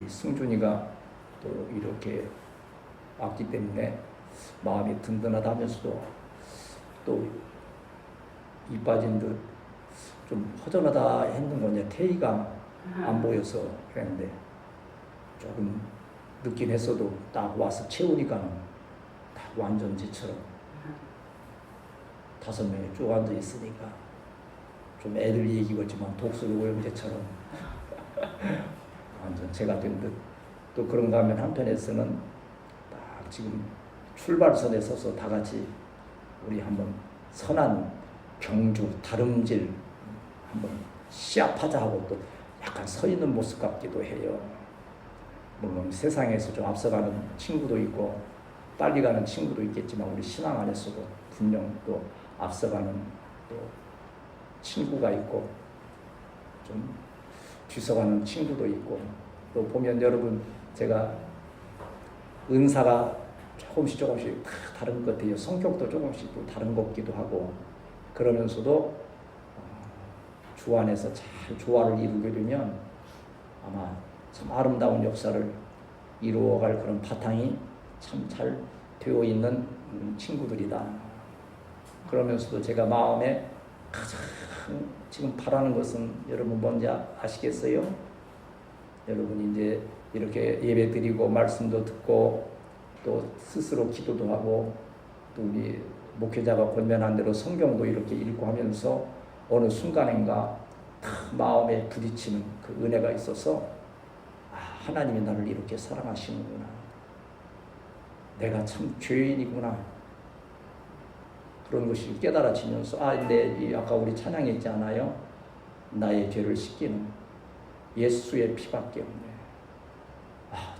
승준이가 또 이렇게 왔기 때문에 마음이 든든하다면서도 또 이 빠진 듯 좀 허전하다 했는 건 이제 태희가 안 보여서 그랬는데 조금 늦긴 했어도 딱 와서 채우니까는 딱 완전지처럼 5명이 쭉 앉아 있으니까 좀 애들 얘기 같지만 독수리 오형제처럼 완전 제가 된 듯. 또 그런가 하면 한편에서는 딱 지금 출발선에 서서 다 같이 우리 한번 선한 경주 다름질 한번 시합하자 하고 또 약간 서 있는 모습 같기도 해요. 물론 세상에서 좀 앞서가는 친구도 있고 빨리 가는 친구도 있겠지만 우리 신앙 안에서도 분명 또 앞서가는 또 친구가 있고 좀 뒤서가는 친구도 있고 또 보면 여러분 제가 은사가 조금씩 다 다른 것 같아요. 성격도 조금씩 또 다른 것 같기도 하고 그러면서도 주 안에서 잘 조화를 이루게 되면 아마 참 아름다운 역사를 이루어갈 그런 바탕이 참 잘 되어 있는 친구들이다. 그러면서도 제가 마음에 가장 지금 바라는 것은 여러분 뭔지 아시겠어요? 여러분 이제 이렇게 예배 드리고 말씀도 듣고 또 스스로 기도도 하고 또 우리 목회자가 권면한 대로 성경도 이렇게 읽고 하면서 어느 순간인가 딱 마음에 부딪히는 그 은혜가 있어서 하나님이 나를 이렇게 사랑하시는구나. 내가 참 죄인이구나. 그런 것이 깨달아지면서 아까 우리 찬양했지 않아요? 나의 죄를 씻기는 예수의 피밖에 없네.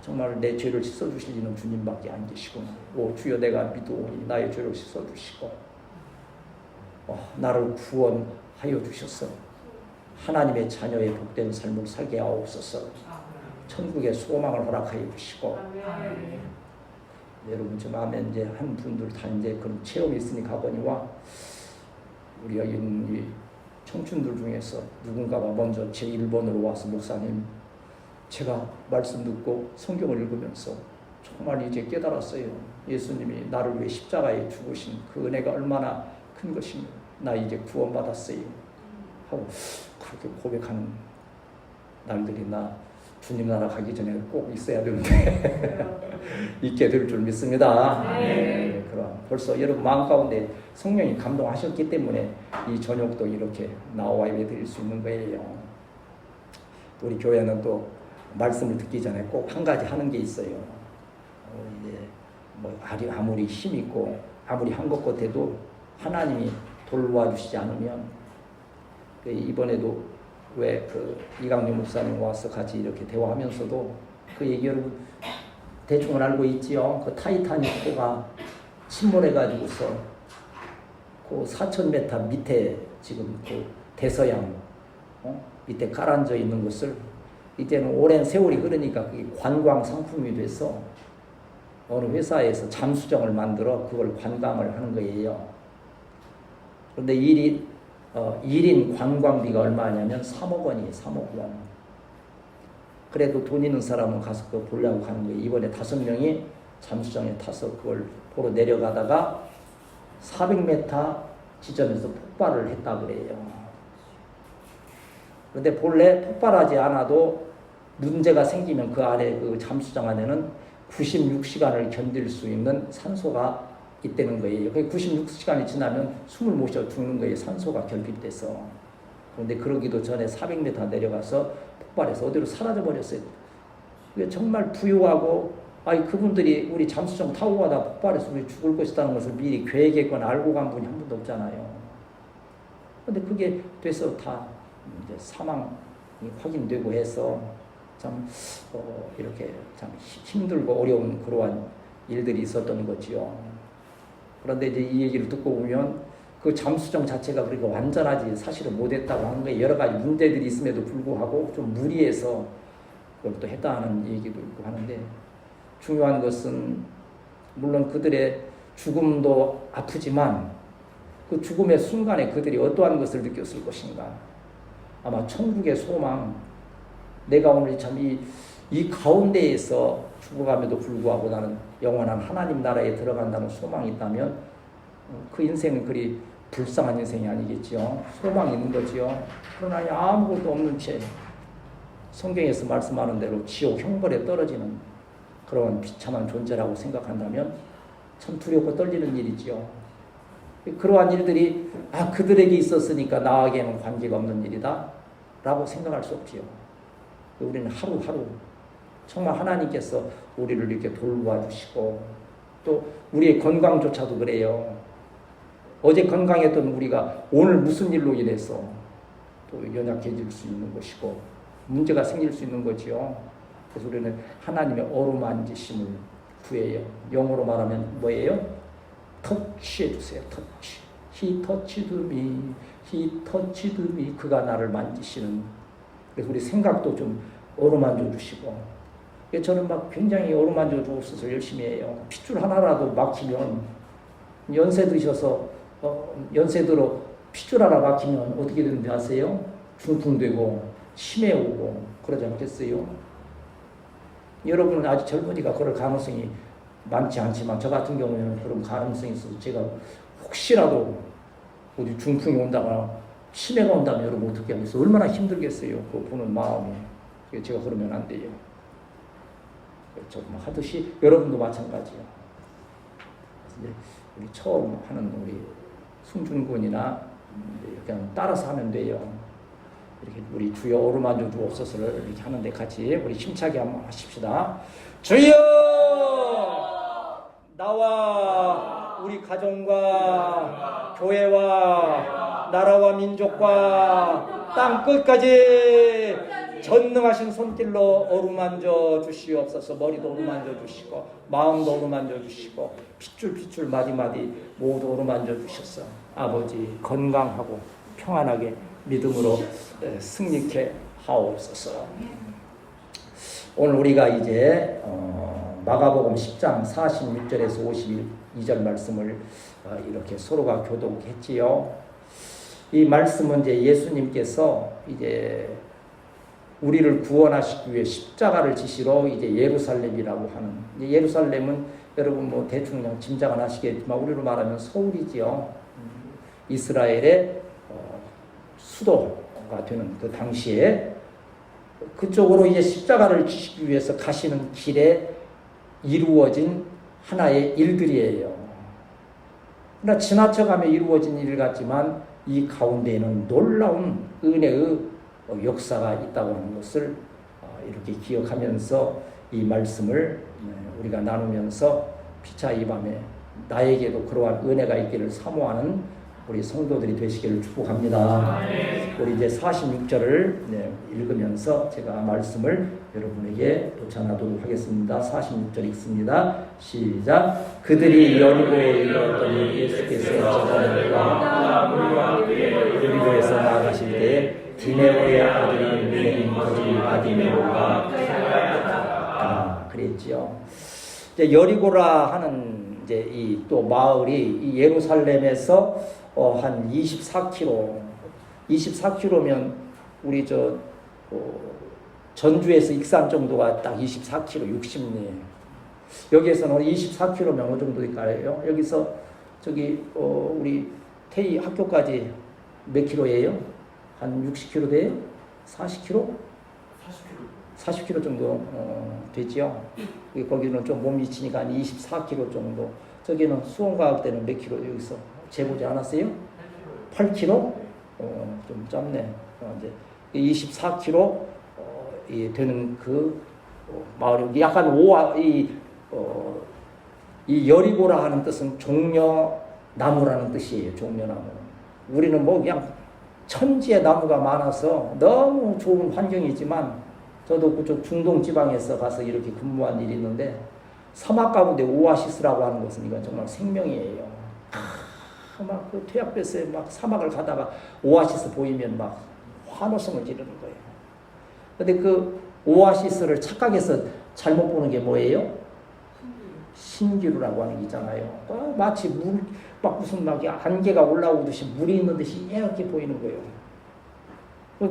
정말 내 죄를 씻어주실 이는 주님밖에 안 계시구나. 주여 내가 믿어오니 나의 죄를 씻어주시고 나를 구원하여 주셔서 하나님의 자녀의 복된 삶을 살게 하옵소서. 천국의 소망을 허락하여 주시고 여러분 좀 아멘. 이제 한 분들 다 이제 그런 체험이 있으니 가보니와 우리 여기 있는 이 청춘들 중에서 누군가가 먼저 제 1번으로 와서 목사님 제가 말씀 듣고 성경을 읽으면서 정말 이제 깨달았어요. 예수님이 나를 위해 십자가에 죽으신 그 은혜가 얼마나 큰 것이며 나 이제 구원받았어요 하고 그렇게 고백하는 날들이 나 주님 나라 가기 전에 꼭 있어야 되는데 있게 될 줄 믿습니다. 네. 그럼 벌써 여러분 마음 가운데 성령이 감동하셨기 때문에 이 저녁도 이렇게 나와 예배 드릴 수 있는 거예요. 우리 교회는 또 말씀을 듣기 전에 꼭 한 가지 하는 게 있어요. 이제 뭐 아무리 힘 있고 아무리 한 것 같아도 하나님이 돌봐주시지 않으면 이번에도 왜 이강림 목사님 와서 같이 이렇게 대화하면서도 그 얘기 여러분 대충은 알고 있지요. 그 타이타닉호가 침몰해가지고서 그 4,000m 밑에 지금 그 대서양 밑에 가라앉아 있는 것을 이제는 오랜 세월이 흐르니까 그게 관광 상품이 돼서 어느 회사에서 잠수정을 만들어 그걸 관광을 하는 거예요. 그런데 1인 관광비가 얼마냐면 3억 원이에요. 3억 원. 그래도 돈 있는 사람은 가서 그거 보려고 가는 거예요. 이번에 5명이 잠수정에 타서 그걸 보러 내려가다가 400m 지점에서 폭발을 했다 그래요. 그런데 본래 폭발하지 않아도 문제가 생기면 그 안에 그 잠수정 안에는 96시간을 견딜 수 있는 산소가 있다는 거예요. 96시간이 지나면 숨을 못 쉬어 죽는 거예요. 산소가 결핍돼서. 그런데 그러기도 전에 400m 내려가서 폭발해서 어디로 사라져 버렸어요. 정말 부유하고 그분들이 우리 잠수정 타고 가다 폭발해서 우리 죽을 것이라는 것을 미리 계획했거나 알고 간 분이 한 분도 없잖아요. 그런데 그게 돼서 다 이제 사망이 확인되고 해서 참 이렇게 참 힘들고 어려운 그러한 일들이 있었던 거지요. 그런데 이제 이 얘기를 듣고 보면 그 잠수정 자체가 그렇게 완전하지 사실은 못했다고 하는 거예요. 여러 가지 문제들이 있음에도 불구하고 좀 무리해서 그걸 또 했다는 얘기도 있고 하는데 중요한 것은 물론 그들의 죽음도 아프지만 그 죽음의 순간에 그들이 어떠한 것을 느꼈을 것인가. 아마 천국의 소망, 내가 오늘 참 이 가운데에서 죽어감에도 불구하고 나는 영원한 하나님 나라에 들어간다는 소망이 있다면 그 인생은 그리 불쌍한 인생이 아니겠죠. 소망이 있는 거지요. 그러나 아무것도 없는 채 성경에서 말씀하는 대로 지옥 형벌에 떨어지는 그런 비참한 존재라고 생각한다면 참 두렵고 떨리는 일이지요. 그러한 일들이 그들에게 있었으니까 나에게는 관계가 없는 일이다 라고 생각할 수 없지요. 우리는 하루하루 정말 하나님께서 우리를 이렇게 돌보아주시고 또 우리의 건강조차도 그래요. 어제 건강했던 우리가 오늘 무슨 일로 인해서 또 연약해질 수 있는 것이고 문제가 생길 수 있는 거지요. 그래서 우리는 하나님의 어루만지심을 구해요. 영어로 말하면 뭐예요? 터치해 주세요. 터치. He touched me. He touched me. 그가 나를 만지시는. 그래서 우리 생각도 좀 어루만져 주시고. 저는 막 굉장히 어루만져 주셔서 열심히 해요. 핏줄 하나라도 막히면 연세 드셔서 연세 들어 핏줄 하나 막히면 어떻게 되는지 아세요? 중풍되고 치매 오고 그러지 않겠어요? 여러분은 아직 젊으니까 그럴 가능성이 많지 않지만 저 같은 경우에는 그런 가능성이 있어서 제가 혹시라도 어디 중풍이 온다거나 치매가 온다면 여러분 어떻게 하겠어요? 얼마나 힘들겠어요? 그거 보는 마음이. 제가 그러면 안 돼요. 좀 하듯이 여러분도 마찬가지예요. 그래서 우리 처음 하는 우리 승준군이나 그냥 따라서 하면 돼요. 이렇게 우리 주여 어루만져 주옵소서를 이렇게 하는데 같이 우리 힘차게 한번 하십시다. 주여 나와 우리 가정과 교회와 나라와 민족과 땅 끝까지 전능하신 손길로 어루만져 주시옵소서. 머리도 어루만져 주시고 마음도 어루만져 주시고 핏줄 마디마디 모두 어루만져 주셔서 아버지 건강하고 평안하게 믿음으로 승리케 하옵소서. 오늘 우리가 이제 마가복음 10장 46절에서 52절 말씀을 이렇게 서로가 교독했지요. 이 말씀은 이제 예수님께서 이제 우리를 구원하시기 위해 십자가를 지시러 이제 예루살렘이라고 하는, 예루살렘은 여러분 뭐 대충 그냥 짐작은 하시겠지만 우리로 말하면 서울이지요. 이스라엘의 수도가 되는 그 당시에 그쪽으로 이제 십자가를 지시기 위해서 가시는 길에 이루어진 하나의 일들이에요. 그러나 지나쳐가며 이루어진 일 같지만 이 가운데에는 놀라운 은혜의 역사가 있다고 하는 것을 이렇게 기억하면서 이 말씀을 우리가 나누면서 피차 이 밤에 나에게도 그러한 은혜가 있기를 사모하는 우리 성도들이 되시기를 축복합니다. 우리 이제 46절을 읽으면서 제가 말씀을 여러분에게 도전하도록 하겠습니다. 46절 읽습니다. 시작. 그들이 여리고에 이르렀더니 예수께서 제자들과 여리고에서 나아가실 때에 디메오의 아들인 유대인 거지 바디메오가 그랬지요. 이제 여리고라 하는 이제 이 또 마을이 이 예루살렘에서 한 24km면 우리 전주에서 익산 정도가 딱 24km, 60리. 여기에서는 24km면 어느 정도 될까요? 여기서 저기 우리 태희 학교까지 몇 킬로예요? 한 60km 돼요? 40km? 40km 정도 되지요. 거기는 좀 못 미치니까 한 24km 정도. 저기는 수원과학대는 몇 킬로 여기서 재보지 않았어요? 8km? 좀 짧네. 이제 24km 되는 그 마을이 약간 이 여리고라 하는 뜻은 종려나무라는 뜻이에요. 종려나무. 우리는 뭐 그냥 천지의 나무가 많아서 너무 좋은 환경이지만 저도 그쪽 중동 지방에서 가서 이렇게 근무한 일이 있는데 사막 가운데 오아시스라고 하는 것은 이건 정말 생명이에요. 막 그 퇴학베스에 막 사막을 가다가 오아시스 보이면 막 환호성을 지르는 거예요. 근데 그 오아시스를 착각해서 잘못 보는 게 뭐예요? 신기루라고 하는 게 있잖아요. 마치 물, 막 무슨 막 안개가 올라오듯이 물이 있는 듯이 이렇게 보이는 거예요.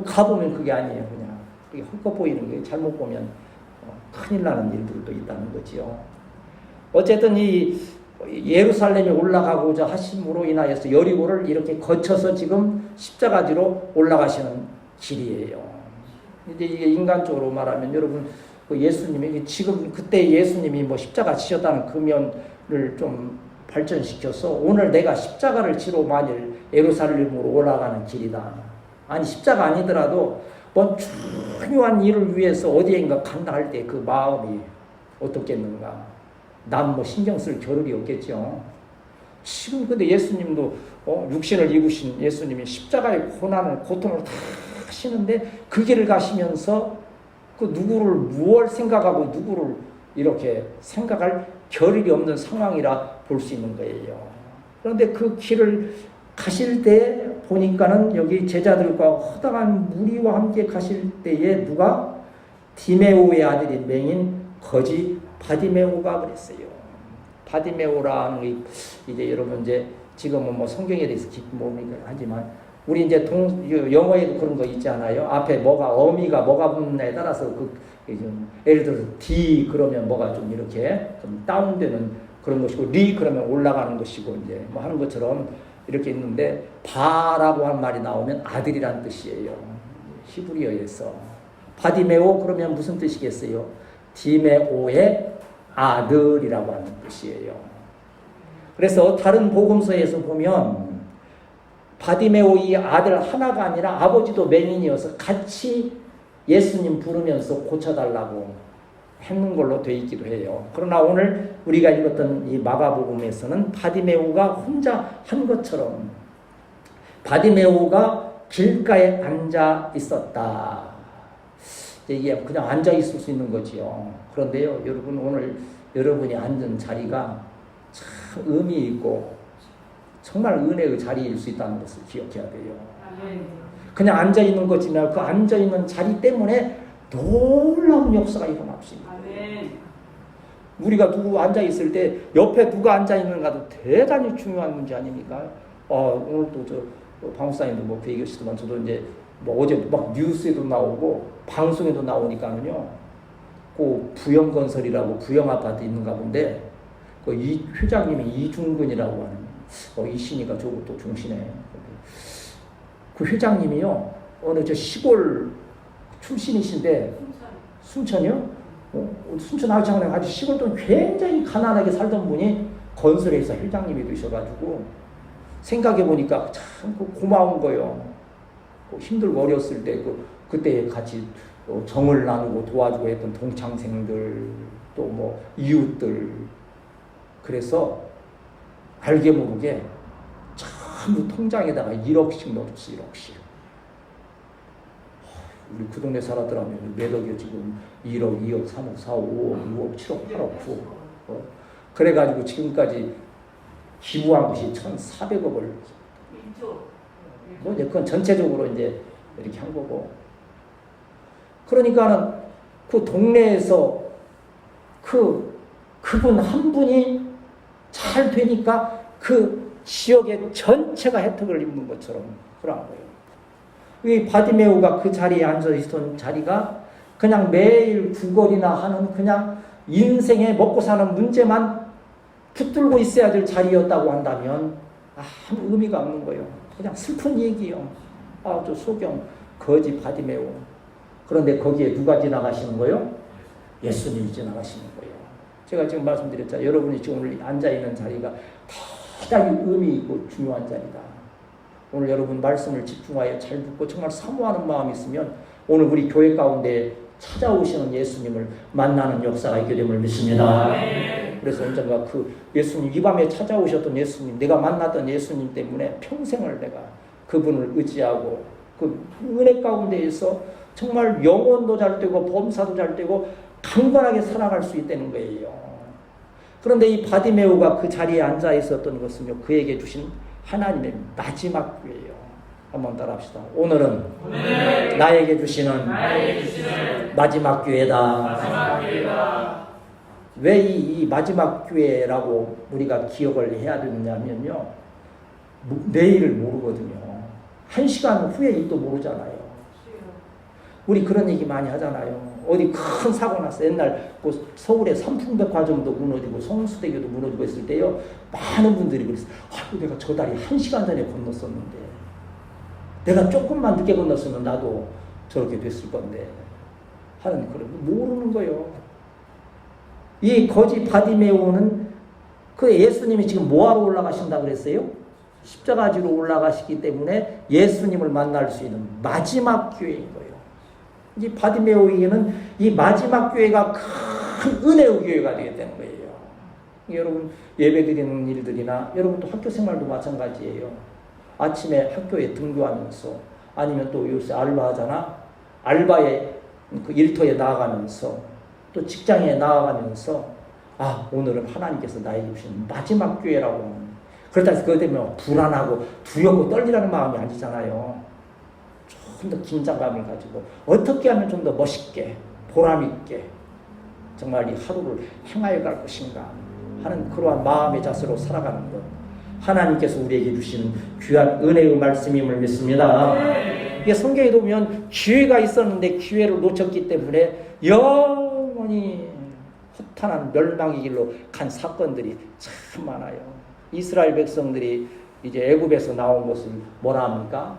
가보면 그게 아니에요. 그냥 그게 헛것 보이는 거예요. 잘못 보면 큰일 나는 일들도 있다는 거지요. 어쨌든 이 예루살렘에 올라가고자 하심으로 인하여서 여리고를 이렇게 거쳐서 지금 십자가지로 올라가시는 길이에요. 이제 이게 인간적으로 말하면 여러분 그 예수님이 지금 그때 예수님이 뭐 십자가 지셨다는 금연을 좀 발전시켜서 오늘 내가 십자가를 지러 만일 예루살렘으로 올라가는 길이다. 아니 십자가 아니더라도 뭐 중요한 일을 위해서 어디엔가 간다 할 때 그 마음이 어떻겠는가. 난 뭐 신경 쓸 겨를이 없겠죠. 지금 근데 예수님도 육신을 입으신 예수님이 십자가의 고난을 고통을 다 하시는데 그 길을 가시면서 그 누구를 무얼 생각하고 누구를 이렇게 생각할 겨를이 없는 상황이라 볼 수 있는 거예요. 그런데 그 길을 가실 때 보니까는 여기 제자들과 허다한 무리와 함께 가실 때에 누가 디메오의 아들인 맹인 거지 바디메오가 그랬어요. 바디메오라는 게 이제 여러분 이제 지금은 뭐 성경에 대해서 깊이 모르니까 하지만 우리 이제 영어에도 그런 거 있잖아요. 앞에 뭐가 어미가 뭐가 붙느냐에 따라서 예를 들어서 D 그러면 뭐가 좀 이렇게 좀 다운되는 그런 것이고 리 그러면 올라가는 것이고 이제 뭐 하는 것처럼 이렇게 있는데 바라고 한 말이 나오면 아들이란 뜻이에요. 히브리어에서 바디메오 그러면 무슨 뜻이겠어요? 디메오의 아들이라고 하는 뜻이에요. 그래서 다른 복음서에서 보면 바디메오 이 아들 하나가 아니라 아버지도 맹인이어서 같이 예수님 부르면서 고쳐달라고 했는 걸로 되어 있기도 해요. 그러나 오늘 우리가 읽었던 이 마가복음에서는 바디메오가 혼자 한 것처럼 바디메오가 길가에 앉아 있었다. 이게 그냥 앉아 있을 수 있는 거지요. 그런데요, 여러분 오늘 여러분이 앉은 자리가 참 의미 있고 정말 은혜의 자리일 수 있다는 것을 기억해야 돼요. 그냥 앉아 있는 거지만 그 앉아 있는 자리 때문에 놀라운 역사가 일어납니다. 우리가 누구 앉아 있을 때 옆에 누가 앉아 있는가도 대단히 중요한 문제 아닙니까? 오늘 또 저 방목사님도 뭐 그 얘기하시더만 저도 이제 뭐 어제 막 뉴스에도 나오고 방송에도 나오니까는요. 그 부영건설이라고 부영아파트 있는가 본데 그 이 회장님이 이중근이라고 하는 이 신이가 저것도 중시네. 그 회장님이요 어느 저 시골 출신이신데 순천이요? 순천 아주 시골도 굉장히 가난하게 살던 분이 건설회사 회장님이 되셔가지고 생각해보니까 참 고마운 거예요. 힘들고 어렸을 때 그때 같이 정을 나누고 도와주고 했던 동창생들 또 뭐 이웃들 그래서 알게 모르게 전부 통장에다가 1억씩 넣었어. 1억씩. 우리 그 동네 살았더라면 몇 억이요 지금 1억, 2억, 3억, 4억, 5억, 6억, 7억, 8억, 9억. 그래가지고 지금까지 기부한 것이 1,400억을. 뭐 이제 그건 전체적으로 이제 이렇게 한 거고. 그러니까는 그 동네에서 그분 한 분이 잘 되니까 그 지역의 전체가 혜택을 입는 것처럼 그런 거예요. 이 바디메오가 그 자리에 앉아 있었던 자리가 그냥 매일 구걸이나 하는 그냥 인생에 먹고 사는 문제만 붙들고 있어야 될 자리였다고 한다면 아무 의미가 없는 거예요. 그냥 슬픈 얘기요. 저 소경 거지 바디메오. 그런데 거기에 누가 지나가시는 거예요? 예수님이 지나가시는 거예요. 제가 지금 말씀드렸잖아요. 여러분이 지금 오늘 앉아있는 자리가 대단히 의미 있고 중요한 자리다. 오늘 여러분 말씀을 집중하여 잘 듣고 정말 사모하는 마음이 있으면 오늘 우리 교회 가운데 찾아오시는 예수님을 만나는 역사가 있게 됨을 믿습니다. 그래서 언젠가 그 예수님 이 밤에 찾아오셨던 예수님 내가 만났던 예수님 때문에 평생을 내가 그분을 의지하고 그 은혜 가운데에서 정말 영혼도 잘 되고 범사도 잘 되고 강건하게 살아갈 수 있다는 거예요. 그런데 이 바디메오가 그 자리에 앉아 있었던 것은요 그에게 주신 하나님의 마지막 기회예요. 한번 따라합시다. 오늘은 나에게 주시는 마지막 기회다. 왜 이 마지막 기회라고 우리가 기억을 해야 되느냐면요. 내일을 모르거든요. 1시간 후에 일도 모르잖아요. 우리 그런 얘기 많이 하잖아요. 어디 큰 사고 났어. 옛날 뭐 서울의 삼풍백화점도 무너지고 성수대교도 무너지고 했을 때요. 많은 분들이 그랬어요. 아이고 내가 저 다리 1시간 전에 건넜었는데 내가 조금만 늦게 건넜으면 나도 저렇게 됐을 건데 하는 그런 모르는 거예요. 이 거지 바디메오는 그 예수님이 지금 뭐하러 올라가신다 그랬어요? 십자가 지로 올라가시기 때문에 예수님을 만날 수 있는 마지막 교회인 거예요. 이 바디메오에게는 이 마지막 교회가 큰 은혜의 교회가 되겠다는 거예요. 여러분 예배드리는 일들이나 여러분 또 학교 생활도 마찬가지예요. 아침에 학교에 등교하면서 아니면 또 요새 알바하잖아. 알바에 그 일터에 나아가면서 또 직장에 나아가면서 아 오늘은 하나님께서 나에게 주신 마지막 기회라고 하는 그렇다 해서 그것 때문에 불안하고 두렵고 떨리라는 마음이 아니잖아요. 좀 더 긴장감을 가지고 어떻게 하면 좀 더 멋있게 보람있게 정말 이 하루를 행하여 갈 것인가 하는 그러한 마음의 자세로 살아가는 것 하나님께서 우리에게 주시는 귀한 은혜의 말씀임을 믿습니다. 이게 성경에 보면 기회가 있었는데 기회를 놓쳤기 때문에 영원히 허탄한 멸망의 길로 간 사건들이 참 많아요. 이스라엘 백성들이 이제 애굽에서 나온 것을 뭐라 합니까?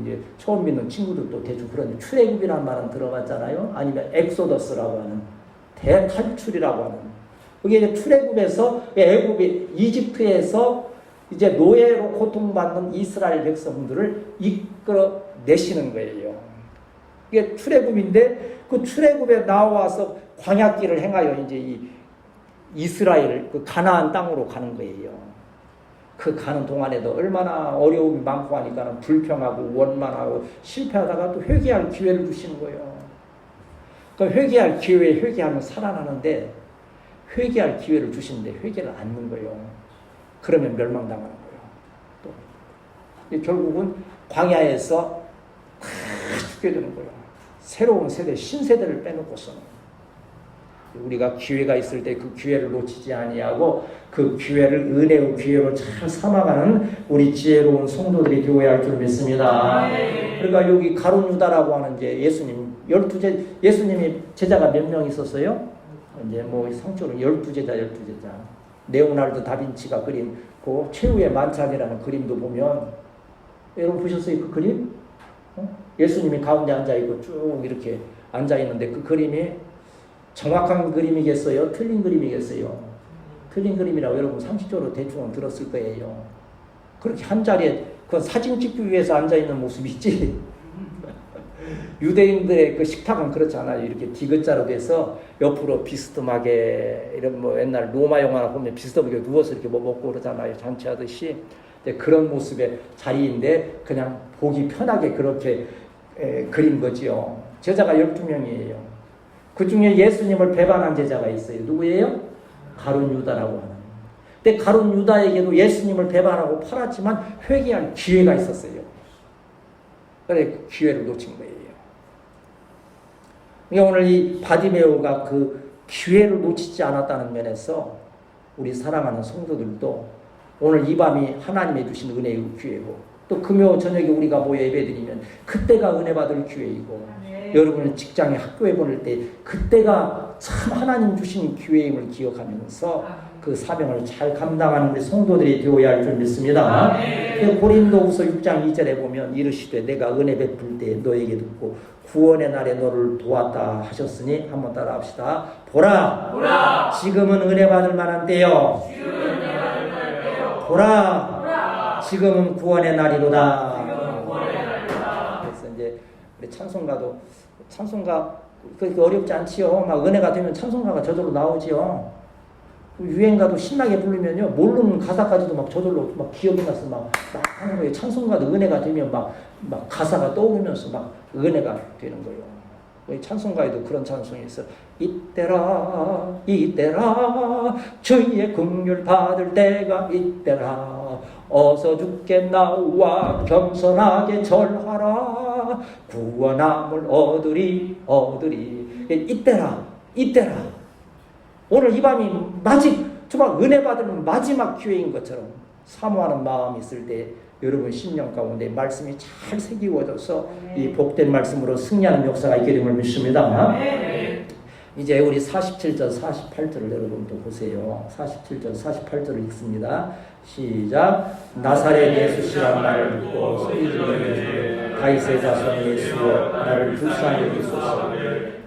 이제 처음 믿는 친구들도 대충 그런 출애굽이라는 말은 들어봤잖아요. 아니면 엑소더스라고 하는 대탈출이라고 하는 그게 이제 출애굽에서 애굽 이집트에서 이제 노예로 고통받는 이스라엘 백성들을 이끌어 내시는 거예요. 이게 출애굽인데 그 출애굽에 나와서 광야길을 행하여 이제 이 이스라엘 그 가나안 땅으로 가는 거예요. 그 가는 동안에도 얼마나 어려움이 많고 하니까는 불평하고 원만하고 실패하다가 또 회개할 기회를 주시는 거예요. 그 회개할 기회에 회개하면 살아나는데 회개할 기회를 주시는데 회개를 않는 거예요. 그러면 멸망당하는 거예요. 또 결국은 광야에서 다 죽게 되는 거예요. 새로운 세대, 신세대를 빼놓고서는 우리가 기회가 있을 때 그 기회를 놓치지 아니하고 그 기회를 은혜의 기회로 잘 삼아가는 우리 지혜로운 성도들이 되어야 할 줄 믿습니다. 그러니까 여기 가룟 유다라고 하는 이제 예수님 12제 예수님이 제자가 몇 명 있었어요? 이제 뭐 상처로 12제자. 레오나르도 다빈치가 그린 그 최후의 만찬이라는 그림도 보면 여러분 보셨어요? 그 그림? 예수님이 가운데 앉아 있고 쭉 이렇게 앉아 있는데 그 그림이 정확한 그림이겠어요? 틀린 그림이겠어요? 틀린 그림이라고 여러분 상식적으로 대충 들었을 거예요. 그렇게 한 자리에 그 사진 찍기 위해서 앉아 있는 모습이지. 유대인들의 그 식탁은 그렇잖아요. 이렇게 디귿자로 돼서 옆으로 비스듬하게 이런 뭐 옛날 로마 영화나 보면 비스듬하게 누워서 이렇게 뭐 먹고 그러잖아요. 잔치하듯이. 그런 모습의 자리인데 그냥 보기 편하게 그렇게 그린 거지요. 제자가 12명이에요. 그 중에 예수님을 배반한 제자가 있어요. 누구예요? 가룟 유다라고 하는. 근데 가룟 유다에게도 예수님을 배반하고 팔았지만 회개할 기회가 있었어요. 그래 그 기회를 놓친 거예요. 그러니까 오늘 이 바디메오가 그 기회를 놓치지 않았다는 면에서 우리 사랑하는 성도들도 오늘 이 밤이 하나님의 주신 은혜의 기회고 또 금요 저녁에 우리가 모여 예배드리면 그때가 은혜 받을 기회이고 여러분을 직장에 학교에 보낼 때 그때가 참 하나님 주신 기회임을 기억하면서 그 사명을 잘 감당하는 우리 성도들이 되어야 할 줄 믿습니다. 고린도후서 6장 2절에 보면 이르시되 내가 은혜 베풀 때 너에게 듣고 구원의 날에 너를 도왔다 하셨으니 한번 따라 합시다. 보라 지금은 은혜 받을 만한 때요. 보라 지금은 구원의 날이로다. 그래서 이제 우리 찬송가 그렇게 어렵지 않지요. 막 은혜가 되면 찬송가가 저절로 나오지요. 유행가도 신나게 부르면요 모르는 가사까지도 막 저절로 막 기억이 나서 막 하는 거예요. 찬송가도 은혜가 되면 막 가사가 떠오르면서 막 은혜가 되는 거예요. 찬송가에도 그런 찬송이 있어. 이때라 주의 긍휼 받을 때가 이때라 어서 주께 나와 겸손하게 절하라 구원함을 얻으리 이때라 오늘 이 밤이 정말 은혜 받을 마지막 기회인 것처럼 사모하는 마음이 있을 때 여러분 심령 가운데 말씀이 잘 새기워져서 이 복된 말씀으로 승리하는 역사가 있게 됨을 믿습니다. 이제 우리 47절 48절을 여러분 또 보세요. 47절 48절을 읽습니다. 시작. 나사렛 예수시란 말을 듣고 소리지르되 다윗의 자손 예수여 나를 불쌍히 여기소서.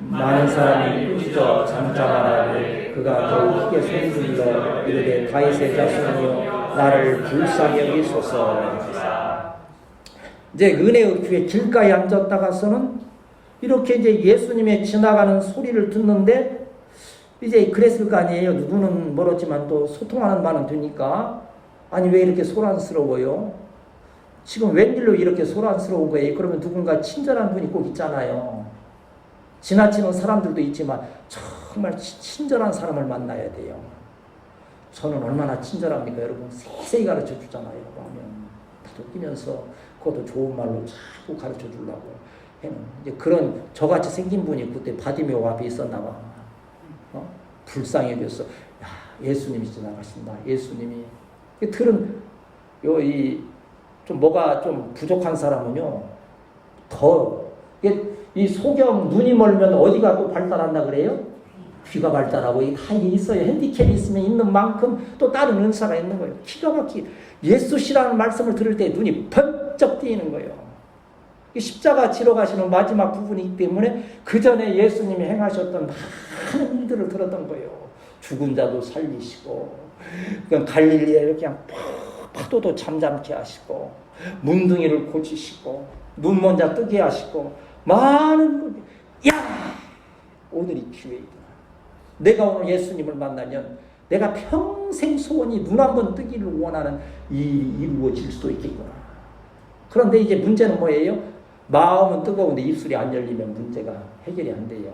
많은 사람이 꾸짖어 잠잠하라고 그가 더욱 크게 소리질러 이르되 다윗의 자손이여 나를 불쌍히 여기소서. 이제 은혜의 교회 길가에 앉았다가서는 이렇게 이제 예수님의 지나가는 소리를 듣는데 이제 그랬을 거 아니에요. 누구는 멀었지만 또 소통하는 바는 되니까 아니 왜 이렇게 소란스러워요? 지금 웬일로 이렇게 소란스러운 거예요? 그러면 누군가 친절한 분이 꼭 있잖아요. 지나치는 사람들도 있지만 정말 친절한 사람을 만나야 돼요. 저는 얼마나 친절합니까? 여러분 세세히 가르쳐 주잖아요. 하면 다독 끼면서 그것도 좋은 말로 자꾸 가르쳐 주려고 해는 이제 그런 저같이 생긴 분이 그때 바디메오 앞에 있었나 봐. 불쌍히 여겼어. 야, 예수님이 지나가신다. 예수님이. 들은 좀 뭐가 좀 부족한 사람은요 이 소경 눈이 멀면 어디가 또 발달한다 그래요? 귀가 발달하고 이게 다 있어요. 핸디캡이 있으면 있는 만큼 또 다른 은사가 있는 거예요. 기가 막히게 예수시라는 말씀을 들을 때 눈이 번쩍 뜨이는 거예요. 십자가 지러 가시는 마지막 부분이기 때문에 그 전에 예수님이 행하셨던 많은 일들을 들었던 거예요. 죽은 자도 살리시고 그냥 갈릴리에 그냥 파도도 잠잠케 하시고 문둥이를 고치시고 눈먼 자 뜨게 하시고 많은 야 오늘이 기회이다. 내가 오늘 예수님을 만나면 내가 평생 소원이 눈 한번 뜨기를 원하는 일이 이루어질 수도 있겠구나. 그런데 이제 문제는 뭐예요? 마음은 뜨거운데 입술이 안 열리면 문제가 해결이 안 돼요.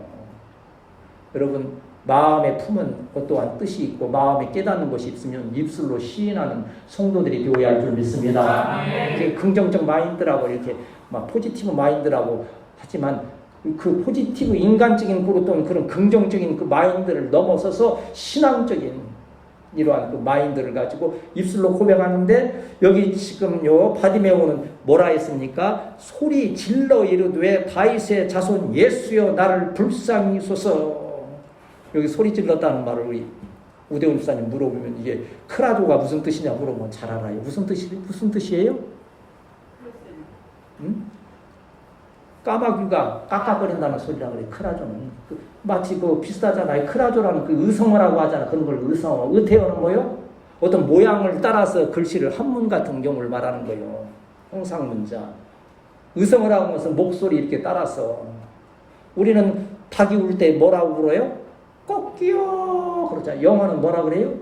여러분 마음에 품은 것 또한 뜻이 있고 마음에 깨닫는 것이 있으면 입술로 시인하는 성도들이 되어야 할 줄 믿습니다. 긍정적 마인드라고 이렇게 막 포지티브 마인드라고 하지만 그 포지티브 인간적인 또는 그런 긍정적인 그 마인드를 넘어서서 신앙적인 이러한 그 마인드를 가지고 입술로 고백하는데 여기 지금 바디메오는 뭐라 했습니까? 소리 질러 이르되 다윗의 자손 예수여 나를 불쌍히 소서. 여기 소리 질렀다는 말을 우리 우대훈 집사님 물어보면 이게 크라조가 무슨 뜻이냐 물어보면 잘 알아요. 무슨 뜻이에요? 응? 까마귀가 깍깍거린다는 소리라 그래. 크라조는 마치 비슷하잖아요. 크라조라는 그 의성어라고 하잖아. 그런 걸 의성어. 의태어는 뭐요? 어떤 모양을 따라서 글씨를 한문 같은 경우를 말하는 거예요. 형상문자. 의성어라고 하는 것은 목소리 이렇게 따라서. 우리는 닭이 울 때 뭐라고 불어요? 꼬끼요 그러잖아요. 영어는 뭐라 그래요?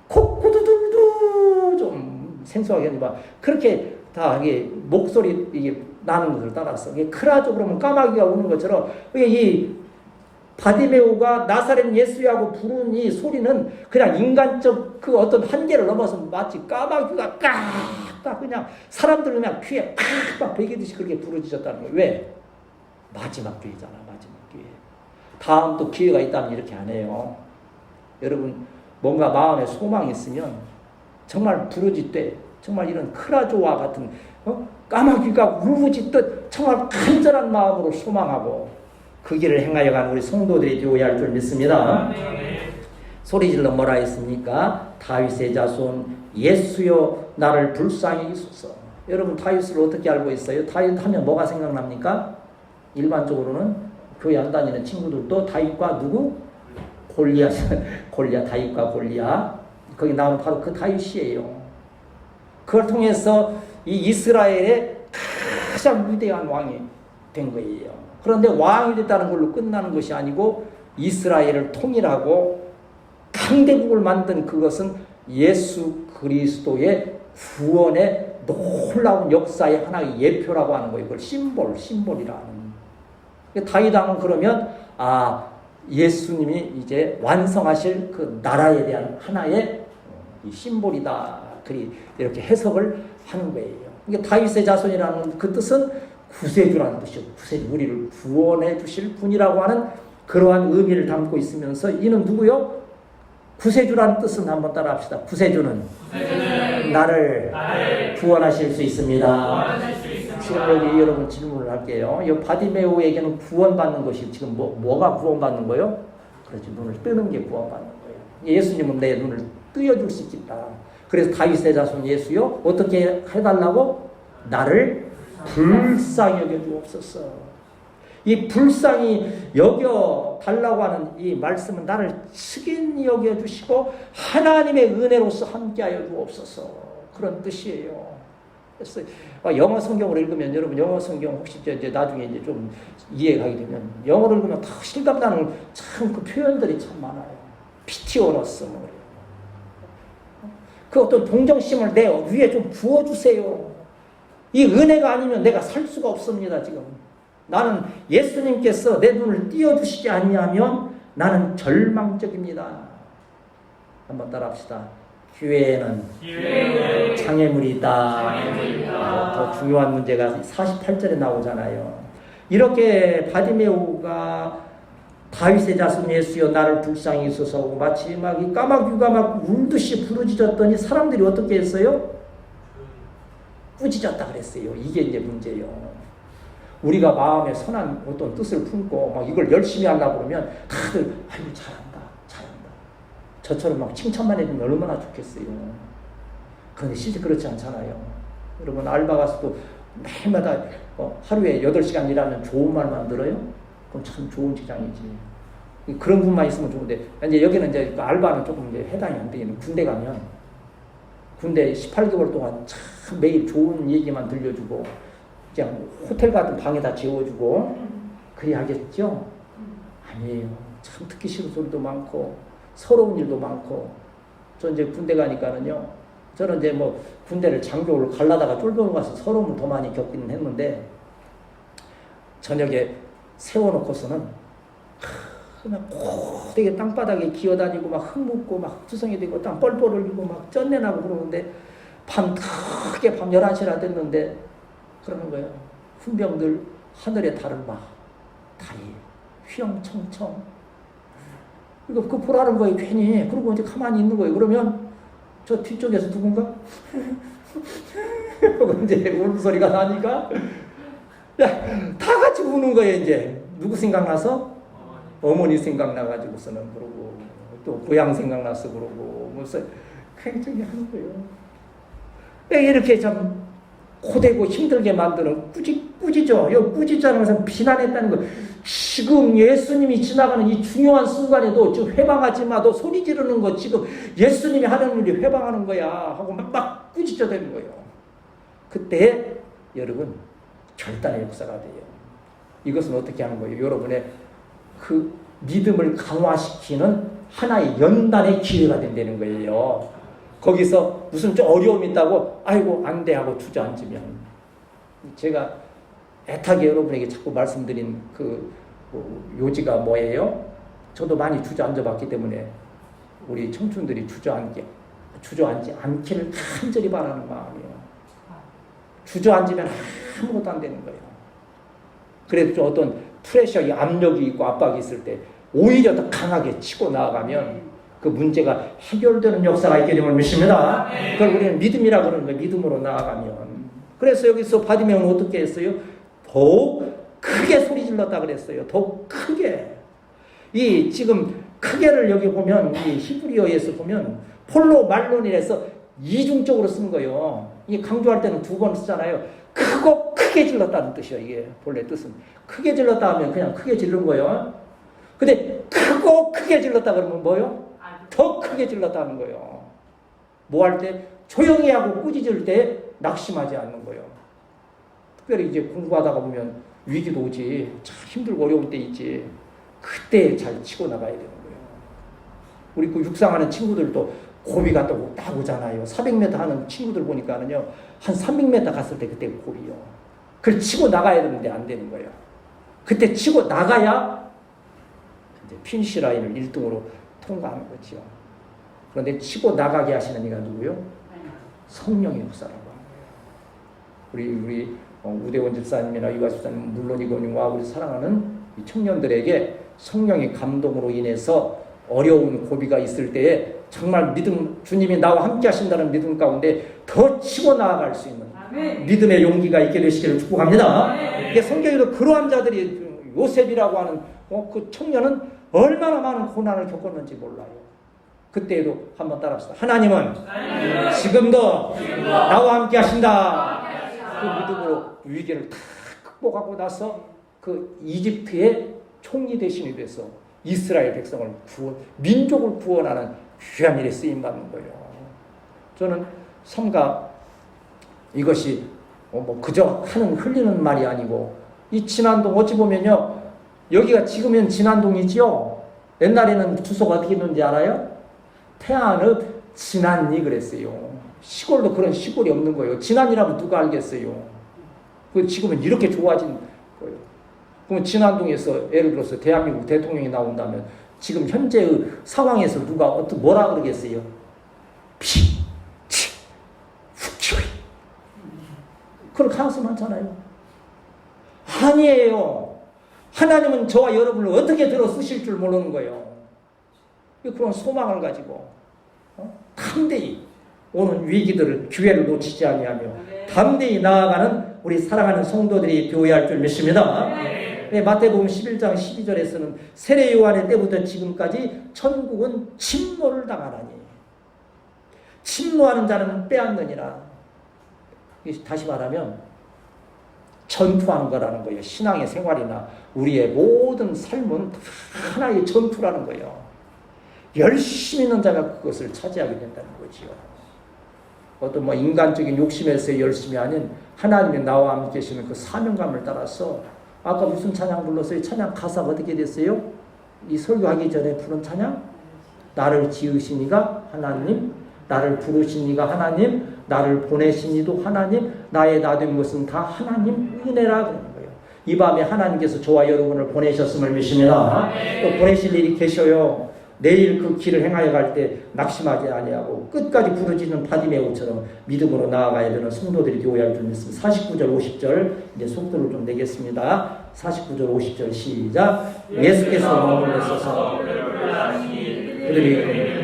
콧구두두두 좀 생소하게 하지만 그렇게 다 이게 목소리 이게 나는 것을 따라서 이게 크라조 그러면 까마귀가 우는 것처럼 이 바디메오가 나사렛 예수야고 부르는 이 소리는 그냥 인간적 그 어떤 한계를 넘어서 마치 까마귀가 깍깍 그냥 사람들 그냥 귀에 팍팍 베기듯이 그렇게 부르짖었다는 거예요. 왜? 마지막 기회잖아. 마지막 기회. 다음 또 기회가 있다면 이렇게 안 해요. 여러분 뭔가 마음에 소망이 있으면 정말 부르짖되 정말 이런 크라조와 같은 까마귀가 울부짖듯 정말 간절한 마음으로 소망하고 그 길을 행하여 가는 우리 성도들이 되어야 할 줄 믿습니다. 소리질러 뭐라 했습니까? 다윗의 자손 예수여 나를 불쌍히 여기소서. 여러분 다윗을 어떻게 알고 있어요? 다윗 하면 뭐가 생각납니까? 일반적으로는 교회 안 다니는 친구들도 다윗과 누구? 골리앗, 다윗과 골리앗. 거기 나오는 바로 그 다윗이에요. 그걸 통해서 이 이스라엘의 가장 위대한 왕이 된 거예요. 그런데 왕이 됐다는 걸로 끝나는 것이 아니고 이스라엘을 통일하고 강대국을 만든 그것은 예수 그리스도의 구원의 놀라운 역사의 하나의 예표라고 하는 거예요. 그걸 심볼이라는. 다윗 왕은 그러면 예수님이 이제 완성하실 그 나라에 대한 하나의 심볼이다. 이렇게 해석을 하는 거예요. 그러니까 다윗의 자손이라는 그 뜻은 구세주라는 뜻이죠. 우리를 구원해 주실 분이라고 하는 그러한 의미를 담고 있으면서 이는 누구요? 구세주라는 뜻은 한번 따라합시다. 구세주는 나를 구원하실 수 있습니다. 지금 여기 여러분 질문을 할게요. 이 바디메오에게는 구원받는 것이 지금 뭐가 구원받는 거예요? 그렇지, 눈을 뜨는 게 구원받는 거예요. 예수님은 내 눈을 뜨여줄 수 있겠다. 그래서 다윗의 자손 예수요, 어떻게 해달라고? 나를 불쌍히 여겨주옵소서. 이 불쌍히 여겨 달라고 하는 이 말씀은 나를 측인히 여겨 주시고 하나님의 은혜로서 함께하여 주옵소서, 그런 뜻이에요. 그래서 영어 성경으로 읽으면, 여러분 영어 성경 혹시 이제 나중에 이제 좀 이해가게 되면 영어로 읽으면 다 실감나는 참 그 표현들이 참 많아요. 피티오너스 뭐 그 어떤 동정심을 내 위에 좀 부어주세요. 이 은혜가 아니면 내가 살 수가 없습니다. 지금 나는 예수님께서 내 눈을 띄워주시지 않냐면 나는 절망적입니다. 한번 따라합시다. 교회에는 장애물이 있다. 더 중요한 문제가 48절에 나오잖아요. 이렇게 바디메오가 다윗의 자손 예수여 나를 불쌍히 여기소서 하고 마치 막 이 까마귀가 막 울듯이 부르짖었더니 사람들이 어떻게 했어요? 꾸짖었다 그랬어요. 이게 이제 문제예요. 우리가 마음에 선한 어떤 뜻을 품고 막 이걸 열심히 하려고 그러면 다들 아이고 잘한다. 저처럼 막 칭찬만 해주면 얼마나 좋겠어요. 그런데 실제 그렇지 않잖아요. 여러분 알바 가서도 매일마다 하루에 8시간 일하면 좋은 말만 들어요? 그럼 참 좋은 직장이지. 그런 분만 있으면 좋은데, 이제 여기는 이제 알바는 조금 이제 해당이 안 되는, 군대 가면 군대 18개월 동안 참 매일 좋은 얘기만 들려주고 그냥 호텔 같은 방에다 재워주고 그리 하겠죠? 아니에요. 참 듣기 싫은 소리도 많고 서러운 일도 많고. 저 이제 군대 가니까는요, 저는 이제 뭐 군대를 장교를 가려다가 쫄병을 가서 서러움을 더 많이 겪기는 했는데, 저녁에 세워놓고서는 그냥 고되게 땅바닥에 기어다니고 막 흙 묻고 막 흙투성이 되고 땅 뻘뻘 흘리고 막 쩐내나고 그러는데 밤 크게 밤 11시나 됐는데 그러는 거예요. 훈병들 하늘의 달을 막 달이 휘영청청 이거 그 보라는 거예요. 괜히. 그러고 이제 가만히 있는 거예요. 그러면 저 뒤쪽에서 누군가 이제 우는 소리가 나니까 다 같이 우는 거예요. 이제 누구 생각나서? 어머니 생각나가지고서는 그러고 또 고향 생각나서 그러고 무슨 굉장히 하는 거예요. 왜 이렇게 참 고되고 힘들게 만드는 꾸짖죠. 이 꾸짖자는 것은 비난했다는 거. 지금 예수님이 지나가는 이 중요한 순간에도 지금 회방하지 마. 너 소리 지르는 거 지금 예수님이 하는 일이 회방하는 거야 하고 막 꾸짖어 되는 거예요. 그때 여러분 결단의 역사가 돼요. 이것은 어떻게 하는 거예요? 여러분의 그 믿음을 강화시키는 하나의 연단의 기회가 된다는 거예요. 거기서 무슨 좀 어려움이 있다고 아이고 안 돼 하고 주저앉으면, 제가 애타게 여러분에게 자꾸 말씀드린 그 요지가 뭐예요? 저도 많이 주저앉아 봤기 때문에 우리 청춘들이 주저앉지 않기를 간절히 바라는 마음이에요. 주저앉으면 아무것도 안 되는 거예요. 그래도 좀 어떤 프레셔, 압력이 있고 압박이 있을 때 오히려 더 강하게 치고 나아가면 그 문제가 해결되는 역사가 있게 되면 믿습니다. 그걸 우리는 믿음이라고 그러는 거예요. 믿음으로 나아가면. 그래서 여기서 바디메오는 어떻게 했어요? 더욱 크게 소리 질렀다 그랬어요. 더욱 크게. 이 지금 크게를 여기 보면 이 히브리어에서 보면 폴로 말론이라서 이중적으로 쓴 거예요. 이게 강조할 때는 2번 쓰잖아요. 크고 크게 질렀다는 뜻이에요. 이게 본래 뜻은. 크게 질렀다 하면 그냥 크게 질른 거예요. 근데 크고 크게 질렀다 그러면 뭐예요? 더 크게 질렀다는 거예요. 뭐 할 때? 조용히 하고 꾸짖을 때 낙심하지 않는 거예요. 특별히 이제 공부하다가 보면 위기도 오지. 참 힘들고 어려운 때 있지. 그때 잘 치고 나가야 되는 거예요. 우리 그 육상하는 친구들도 고비가 또 딱 오잖아요. 400m 하는 친구들 보니까는요, 한 300m 갔을 때 그때 고비요. 그걸 치고 나가야 되는데 안 되는 거예요. 그때 치고 나가야 이제 피니시 라인을 1등으로 통과하는 거죠. 그런데 치고 나가게 하시는 이가 누구요? 성령의 역사라고 하는 거예요. 우리 우대원 집사님이나 이화 집사님 물론이거니와 우리 사랑하는 이 청년들에게 성령의 감동으로 인해서 어려운 고비가 있을 때에 정말 믿음, 주님이 나와 함께 하신다는 믿음 가운데 더 치고 나아갈 수 있는 믿음의 용기가 있게 되시기를 축복합니다. 이게 성경에도 그러한 자들이 요셉이라고 하는 그 청년은 얼마나 많은 고난을 겪었는지 몰라요. 그때에도 한번 따라합시다. 하나님은 지금도 나와 함께 하신다. 그 믿음으로 위기를 다 극복하고 나서 그 이집트의 총리 대신이 돼서 이스라엘 백성을 민족을 구원하는 귀한 일에 쓰임받는 거예요. 저는 삼가 이것이 그저 흘리는 말이 아니고, 이 진안동 어찌 보면요, 여기가 지금은 진안동이지요. 옛날에는 주소가 어떻게 있는지 알아요? 태안읍 진안리 그랬어요. 시골도 그런 시골이 없는 거예요. 진안이라면 누가 알겠어요. 지금은 이렇게 좋아진 거예요. 그럼 진안동에서 예를 들어서 대한민국 대통령이 나온다면 지금 현재의 상황에서 누가 뭐라 그러겠어요? 훅 그럴 가능성 많잖아요. 아니에요. 하나님은 저와 여러분을 어떻게 들어 쓰실 줄 모르는 거예요. 그런 소망을 가지고 담대히 오는 위기들을, 기회를 놓치지 아니하며 담대히 나아가는 우리 사랑하는 성도들이 되어야 할 줄 믿습니다. 마태복음 11장 12절에서는 세례 요한의 때부터 지금까지 천국은 침노를 당하나니 침노하는 자는 빼앗느니라. 다시 말하면 전투하는 거라는 거예요. 신앙의 생활이나 우리의 모든 삶은 하나의 전투라는 거예요. 열심히 있는 자가 그것을 차지하게 된다는 거지요. 어떤 인간적인 욕심에서 열심히 아닌 하나님이 나와 함께 계시는 그 사명감을 따라서, 아까 무슨 찬양 불렀어요? 찬양 가사가 어떻게 됐어요? 이 설교하기 전에 부른 찬양? 나를 지으신 이가 하나님, 나를 부르신 이가 하나님, 나를 보내신 이도 하나님, 나의 나 된 것은 다 하나님 은혜라 그러는 거예요. 이 밤에 하나님께서 저와 여러분을 보내셨음을 믿습니다. 또 보내실 일이 계셔요. 내일 그 길을 행하여 갈 때 낙심하지 아니하고 끝까지 부르짖는 바디메오처럼 믿음으로 나아가야 되는 성도들이 되어야 할 줄 믿습니다. 49절 50절 이제 속도를 좀 내겠습니다. 49절 50절 시작. 예수께서 머물러서서 그들이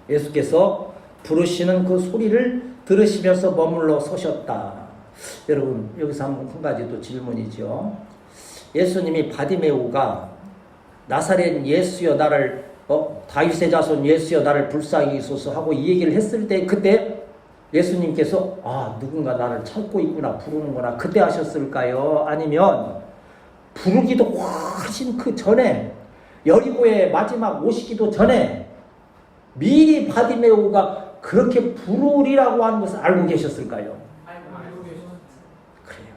예수께서 부르시는 그 소리를 들으시면서 머물러 서셨다. 여러분, 여기서 한 가지 또 질문이죠. 예수님이 바디메오가 나사렛 예수여 나를 다윗의 자손 예수여 나를 불쌍히 여기소서 하고 이 얘기를 했을 때, 그때 예수님께서 누군가 나를 찾고 있구나, 부르는구나, 그때 하셨을까요? 아니면 부르기도 훨씬 그 전에, 여리고의 마지막 오시기도 전에 미리 바디메오가 그렇게 부르리라고 하는 것을 알고 계셨을까요? 알고 계셨어요. 그래요.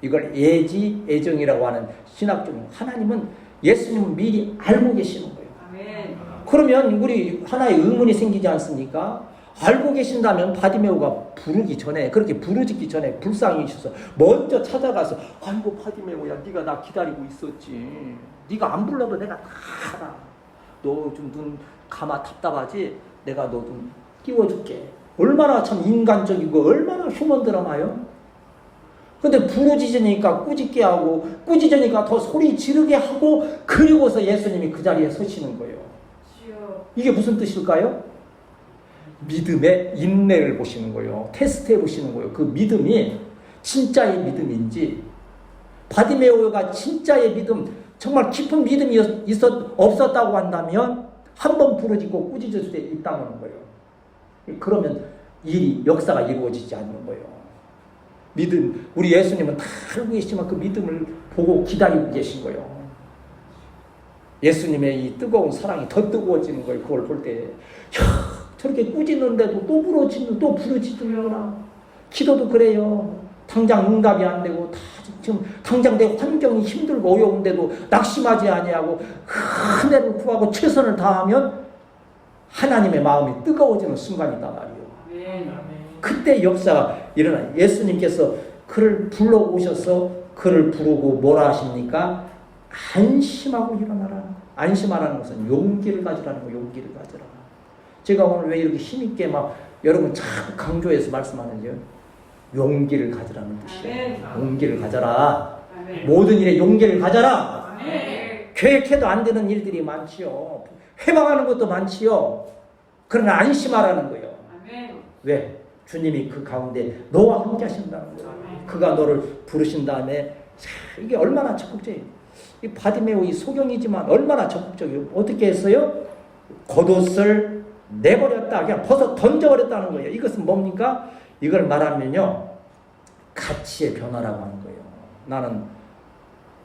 이걸 예지예정이라고 하는 신학적, 하나님은, 예수님은 미리 알고 계시는 거예요. 아멘. 그러면 우리 하나의 의문이 생기지 않습니까? 알고 계신다면 바디메오가 부르기 전에, 그렇게 부르짖기 전에 불쌍히 있어서 먼저 찾아가서, 아이고 바디메오야, 네가 나 기다리고 있었지. 네가 안 불러도 내가 다 알아. 너 좀 눈 감아, 답답하지? 내가 너 좀 띄워줄게. 얼마나 참 인간적이고 얼마나 휴먼 드라마요. 근데 부르짖으니까 꾸짖게 하고, 꾸짖으니까 더 소리 지르게 하고, 그리고서 예수님이 그 자리에 서시는 거예요. 이게 무슨 뜻일까요? 믿음의 인내를 보시는 거예요. 테스트해 보시는 거예요. 그 믿음이 진짜의 믿음인지, 바디메오가 진짜의 믿음, 정말 깊은 믿음이 없었다고 한다면 한 번 부르짖고 꾸짖을 때 있다는 거예요. 그러면 역사가 이루어지지 않는 거예요. 믿음, 우리 예수님은 다 알고 계시지만 그 믿음을 보고 기다리고 계신 거예요. 예수님의 이 뜨거운 사랑이 더 뜨거워지는 거예요. 그걸 볼 때, 저렇게 꾸짖는데도 또 부르짖는구나. 기도도 그래요. 당장 응답이 안 되고, 지금 당장 내 환경이 힘들고 어려운데도 낙심하지 아니하고 은혜를 구하고 최선을 다하면 하나님의 마음이 뜨거워지는 순간이다 말이에요. 그때 역사가 일어나요. 예수님께서 그를 불러오셔서 그를 부르고 뭐라 하십니까? 안심하고 일어나라. 안심하라는 것은 용기를 가지라는 거예요. 용기를 가지라. 제가 오늘 왜 이렇게 힘있게 여러분 자꾸 강조해서 말씀하는지요? 용기를 가져라는 뜻이에요. 아멘. 용기를 가져라. 아멘. 모든 일에 용기를 가져라. 아멘. 계획해도 안 되는 일들이 많지요. 회방하는 것도 많지요. 그러나 안심하라는 거예요. 아멘. 왜? 주님이 그 가운데 너와 함께 하신다는 거예요. 그가 너를 부르신 다음에 이게 얼마나 적극적이에요. 이 바디메오 이 소경이지만 얼마나 적극적이에요. 어떻게 했어요? 겉옷을 내버렸다. 그냥 벗어 던져버렸다는 거예요. 이것은 뭡니까? 이걸 말하면요. 가치의 변화라고 하는 거예요. 나는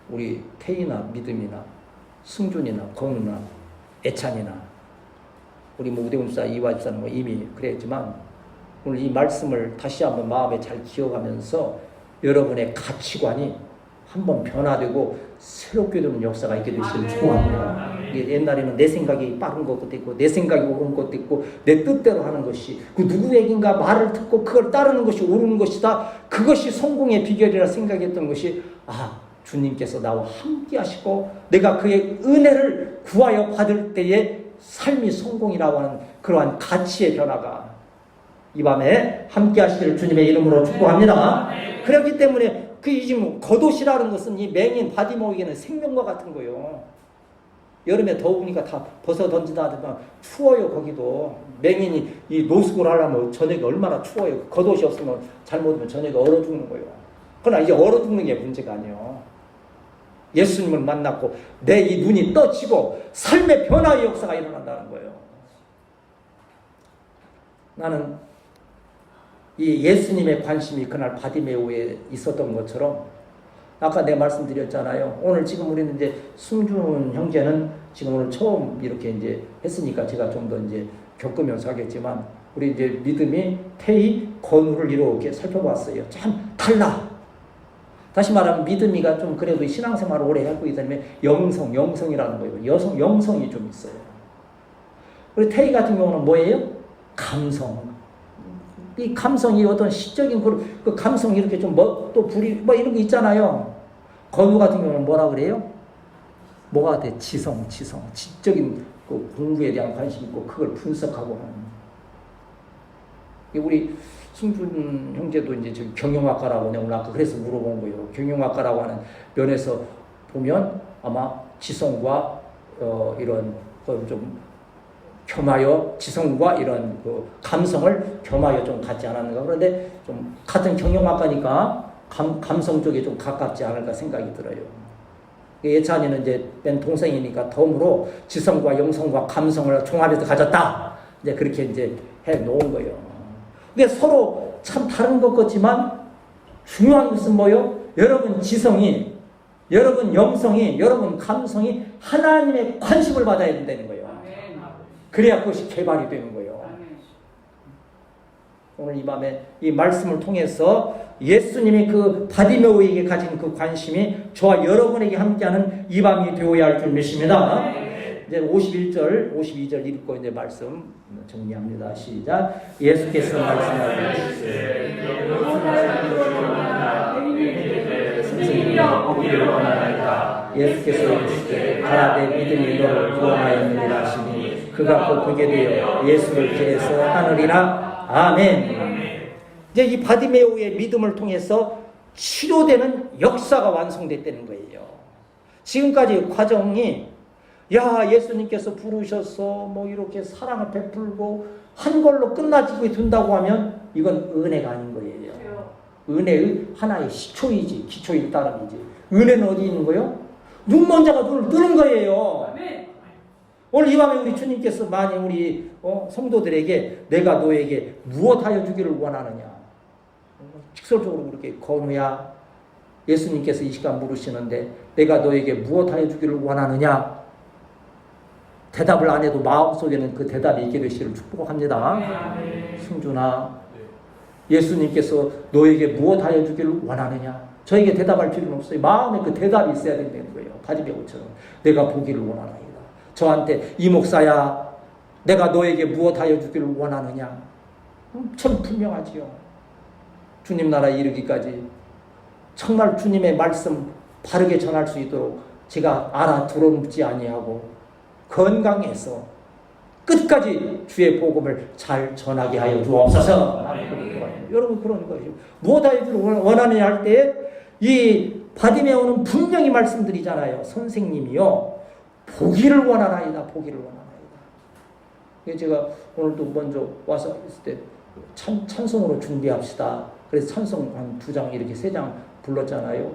우리 태희나 믿음이나 승준이나 건우나 애찬이나 우리 뭐 우대훈사 이화집사는 뭐 이미 그랬지만 오늘 이 말씀을 다시 한번 마음에 잘 기억하면서 여러분의 가치관이 한번 변화되고 새롭게 되는 역사가 있게 되시길 축복합니다. 옛날에는 내 생각이 빠른 것도 있고 내 생각이 옳은 것도 있고 내 뜻대로 하는 것이 그 누구에겐가 말을 듣고 그걸 따르는 것이 옳은 것이다. 그것이 성공의 비결이라 생각했던 것이 주님께서 나와 함께 하시고 내가 그의 은혜를 구하여 받을 때의 삶이 성공이라고 하는 그러한 가치의 변화가 이 밤에 함께 하시기를 주님의 이름으로 축복합니다. 그렇기 때문에 지금 겉옷이라는 것은 이 맹인 바디모에게는 생명과 같은 거예요. 여름에 더우니까 다 벗어 던지다 하지만 추워요. 거기도 맹인이 이 노숙을 하려면 저녁에 얼마나 추워요. 겉옷이 없으면 잘못하면 저녁에 얼어 죽는 거예요. 그러나 이제 얼어 죽는 게 문제가 아니에요. 예수님을 만났고 내 이 눈이 떠지고 삶의 변화의 역사가 일어난다는 거예요. 나는 이 예수님의 관심이 그날 바디메오에 있었던 것처럼 아까 내가 말씀드렸잖아요. 오늘 지금 우리는 이제 승준 형제는 지금 오늘 처음 이렇게 이제 했으니까 제가 좀 더 이제 겪으면서 하겠지만 우리 이제 믿음이 태희 건우를 이렇게 살펴봤어요. 참 달라. 다시 말하면 믿음이가 좀 그래도 신앙생활을 오래 하고 있다면 영성이라는 거예요. 영성이 좀 있어요. 우리 태희 같은 경우는 뭐예요? 감성. 이 감성이 어떤 시적인 그 감성이 이렇게 좀 또 불이 뭐 이런 게 있잖아요. 건우 같은 경우는 뭐라 그래요? 뭐가 돼? 지성. 지적인 그 공부에 대한 관심이 있고 그걸 분석하고 하는. 우리 승준 형제도 이제 저기 경영학과라고 오늘 아까 그래서 물어본 거예요. 경영학과라고 하는 면에서 보면 아마 지성과 이런 좀 겸하여 지성과 이런 그 감성을 겸하여 좀 갖지 않았는가. 그런데 좀 같은 경영학과니까 감성 쪽에 좀 가깝지 않을까 생각이 들어요. 예찬이는 이제 맨 동생이니까 덤으로 지성과 영성과 감성을 종합해서 가졌다. 이제 그렇게 이제 해 놓은 거예요. 근데 서로 참 다른 것 같지만 중요한 것은 뭐요? 여러분 지성이, 여러분 영성이, 여러분 감성이 하나님의 관심을 받아야 된다는 거예요. 그래야 그것이 개발이 되는 거예요. 오늘 이 밤에 이 말씀을 통해서 예수님이 그 바디메오에게 가진 그 관심이 저와 여러분에게 함께하는 이 밤이 되어야 할 줄 믿습니다. 이제 51절, 52절 읽고 이제 말씀 정리합니다. 시작. 예수께서 말씀하시되 예수께서 이르시되 가라 내 믿음이 너를 구원하였느니라 하시니 그가 곧 보게 되어 예수를 기해서 하느니라. 아멘. 이제 이 바디메오의 믿음을 통해서 치료되는 역사가 완성됐다는 거예요. 지금까지 과정이 예수님께서 부르셔서 뭐 이렇게 사랑을 베풀고 한 걸로 끝나지고 둔다고 하면 이건 은혜가 아닌 거예요. 은혜의 하나의 시초이지 기초일 따름이지. 은혜는 어디 있는 거예요? 눈먼 자가 눈을 뜨는 거예요. 오늘 이 밤에 우리 주님께서 많이 우리 성도들에게 내가 너에게 무엇하여 주기를 원하느냐. 직설적으로 그렇게 건우야 예수님께서 이 시간 물으시는데 내가 너에게 무엇하여 주기를 원하느냐. 대답을 안 해도 마음속에는 그 대답이 있게 되시기를 축복합니다. 승준아 예수님께서 너에게 무엇하여 주기를 원하느냐. 저에게 대답할 필요는 없어요. 마음에 그 대답이 있어야 된다는 거예요. 바디메오처럼 내가 보기를 원하나이다. 저한테 이 목사야 내가 너에게 무엇하여 주기를 원하느냐. 참 분명하지요. 주님 나라에 이르기까지 정말 주님의 말씀 바르게 전할 수 있도록 제가 알아들었지 아니하고 건강해서 끝까지 주의 복음을 잘 전하게 하여 주옵소서. 여러분 그런 것이죠. 무엇 하기를 원하느냐 할 때 이 바디메오는 분명히 말씀드리잖아요. 선생님이요 보기를 원하나이다. 보기를 원하나이다. 제가 오늘도 먼저 와서 있을 때 찬송으로 준비합시다. 그래서 찬송 한 2장 이렇게 3장 불렀잖아요.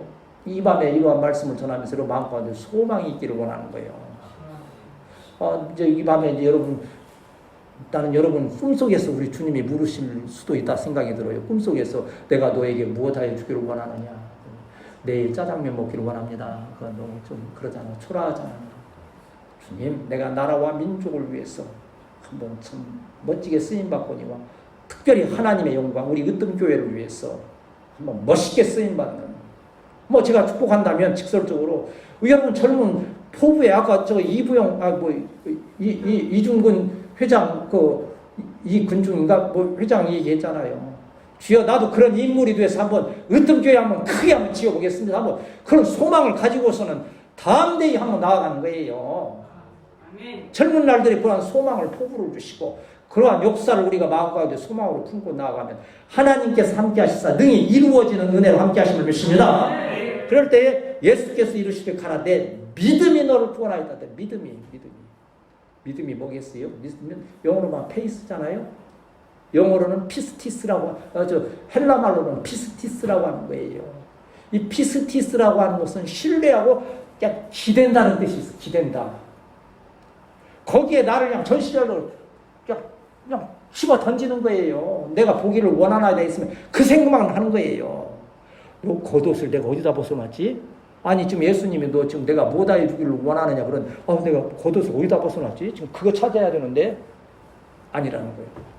이 밤에 이러한 말씀을 전하면서 마음가운데 소망이 있기를 원하는 거예요. 이제 이 밤에 이제 나는 여러분 꿈속에서 우리 주님이 물으실 수도 있다 생각이 들어요. 꿈속에서 내가 너에게 무엇하여 주기를 원하느냐. 내일 짜장면 먹기를 원합니다. 그건 너무 좀 그러잖아. 초라하잖아. 주님, 내가 나라와 민족을 위해서 한번 참 멋지게 쓰임받거니와 특별히 하나님의 영광, 우리 으뜸교회를 위해서 한번 멋있게 쓰임받는 제가 축복한다면 직설적으로 여러분 젊은 포부에 아까 이부영 이중근 회장 이근중인가 회장이 얘기했잖아요. 주여 나도 그런 인물이 돼서 한번 으뜸교회 한번 크게 한번 지어보겠습니다. 한번 그런 소망을 가지고서는 담대히 한번 나아가는 거예요. 아멘. 젊은 날들에 그러한 소망을 포부를 주시고 그러한 역사를 우리가 마음가운데 소망으로 품고 나아가면 하나님께서 함께 하시사 능히 이루어지는 은혜로 함께 하심을 믿습니다. 아멘. 그럴 때 예수께서 이르시되 가라 내 믿음이 너를 구원하였다. 믿음이 뭐겠어요? 믿으면 영어로만 페이스잖아요. 영어로는 피스티스라고 헬라 말로는 피스티스라고 하는 거예요. 이 피스티스라고 하는 것은 신뢰하고 그냥 기댄다는 뜻이 있어. 기댄다. 거기에 나를 그냥 전시적으로 그냥 집어 던지는 거예요. 내가 보기를 원하나 돼 있으면 그 생각만 하는 거예요. 너 겉옷을 내가 어디다 벗어놨지? 아니 지금 예수님이 너 지금 내가 뭐다 해주기를 원하느냐 그런 내가 겉옷을 어디다 벗어놨지? 지금 그거 찾아야 되는데 아니라는 거예요.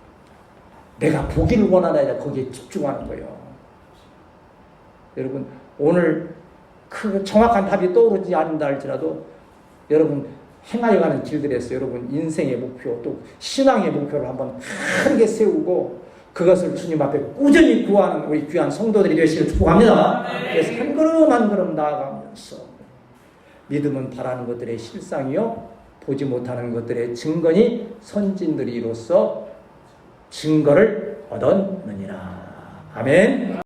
내가 보기를 원하느냐 거기에 집중하는 거예요. 여러분 오늘 그 정확한 답이 떠오르지 않는다 할지라도 여러분 행하여가는 길들에서 여러분 인생의 목표 또 신앙의 목표를 한번 크게 세우고 그것을 주님 앞에 꾸준히 구하는 우리 귀한 성도들이 되시길 축복합니다. 그래서 한 걸음 한 걸음 나아가면서 믿음은 바라는 것들의 실상이요 보지 못하는 것들의 증거니 선진들이로서 증거를 얻었느니라. 아멘.